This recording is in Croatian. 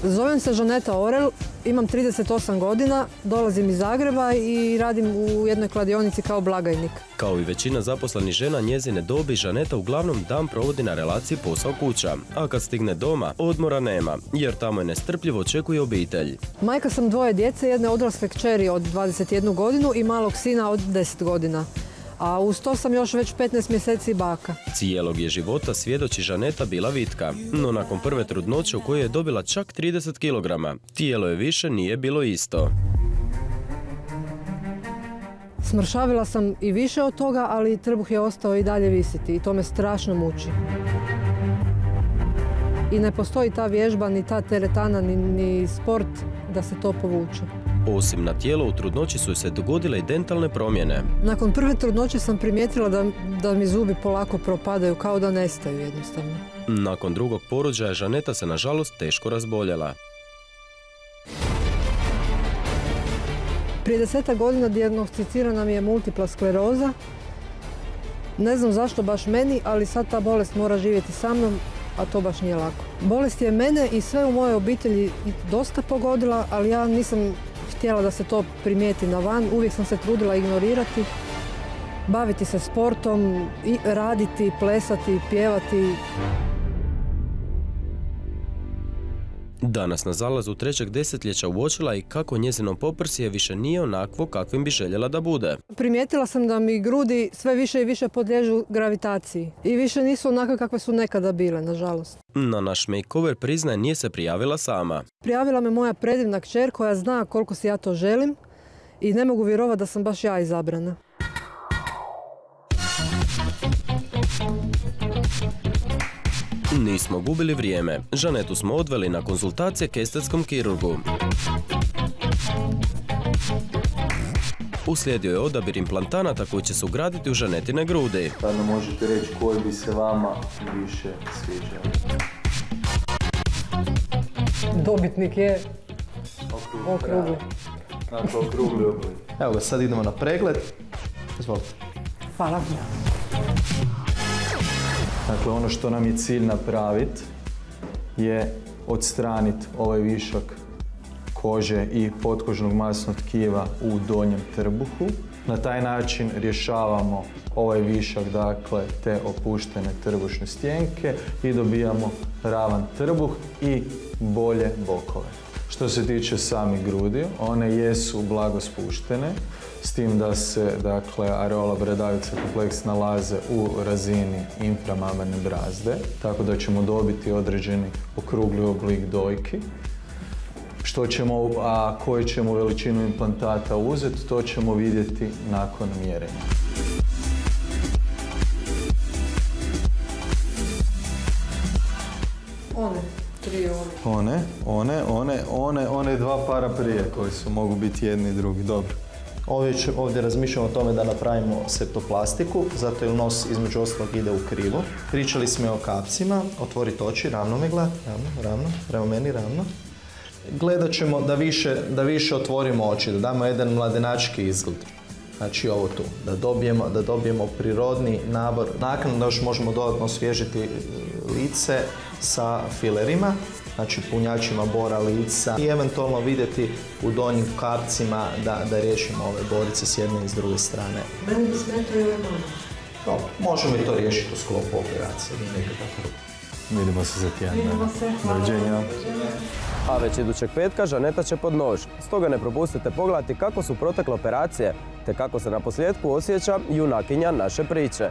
Zovem se Žaneta Orel, imam 38 godina, dolazim iz Zagreba i radim u jednoj kladionici kao blagajnik. Kao i većina zaposlenih žena njezine dobi, Žaneta uglavnom dan provodi na relaciji posao-kuća. A kad stigne doma, odmora nema, jer tamo je nestrpljivo očekuje obitelj. Majka sam dvoje djece, jedne odrasle kćeri od 21 godinu i malog sina od 10 godina. A uz to sam još već 15 mjeseci baka. Cijelog je života, svjedoči Žaneta, bila vitka. No nakon prve trudnoće u kojoj je dobila čak 30 kg, tijelo je više nije bilo isto. Smršavila sam i više od toga, ali trbuh je ostao i dalje visiti i to me strašno muči. I ne postoji ta vježba, ni ta teretana, ni sport da se to povuče. Osim na tijelo, u trudnoći su se dogodile i dentalne promjene. Nakon prve trudnoće sam primijetila da mi zubi polako propadaju, kao da nestaju jednostavno. Nakon drugog porođaja Žaneta se nažalost teško razboljela. Prije 10 godina dijagnosticirana mi je multipla skleroza. Ne znam zašto baš meni, ali sad ta bolest mora živjeti sa mnom, a to baš nije lako. Bolest je mene i sve u mojoj obitelji dosta pogodila, ali ja nisam htjela da se to primijeti na van. Uvijek sam se trudila ignorirati, baviti se sportom, raditi, plesati, pjevati. Danas na zalazu trećeg desetljeća uočila i kako njezino poprsje više nije onakvo kakvim bi željela da bude. Primijetila sam da mi grudi sve više i više podliježu gravitaciji i više nisu onakve kakve su nekada bile, nažalost. Na naš makeover, priznaje, nije se prijavila sama. Prijavila me moja predivna kćer koja zna koliko si ja to želim i ne mogu vjerovati da sam baš ja izabrana. Nismo gubili vrijeme. Žanetu smo odveli na konzultacije k estetskom kirurgu. Uslijedio je odabir implantanata koji će se ugraditi u Žanetine grudi. Sada možete reći koji bi se vama više sviđao. Dobitnik je okrugli. Dakle, okrugli oblik. Evo ga, sad idemo na pregled. Izvolite. Hvala. Dakle, ono što nam je cilj napraviti je odstraniti ovaj višak kože i potkožnog masnog tkiva u donjem trbuhu. Na taj način rješavamo ovaj višak, dakle, te opuštene trbušne stjenke i dobijamo ravan trbuh i bolje bokove. Što se tiče samih grudi, one jesu blago spuštene, s tim da se, dakle, areola bradavica kompleks nalaze u razini inframamerne brazde, tako da ćemo dobiti određeni okrugli oblik dojki. A koju ćemo veličinu implantata uzeti, to ćemo vidjeti nakon mjerenja. One dva para prije koji su mogu biti jedni i drugi. Dobro. Ovdje razmišljamo o tome da napravimo septoplastiku, zato jer nos između ostalog ide u krivo. Pričali smo o kapcima, otvorite oči, ravno me gledati, ravno, prema meni ravno. Gledat ćemo da više otvorimo oči, da damo jedan mladenački izgled. Znači ovo tu, da dobijemo prirodni nabor. Nakon da još možemo dodatno osvježiti lice sa filerima, znači punjačima bora lica i eventualno vidjeti u donjim kapcima da riješimo ove borice s jedne i s druge strane. Meni bi smetao i ove manje. Dobro, možemo i to riješiti u sklopu operacije. Vidimo se za tjedan. Vidimo se. Doviđenja. A već idućeg petka Žaneta će pod nož. Stoga ne propustite pogledati kako su protekle operacije, te kako se na posljedku osjeća junakinja naše priče.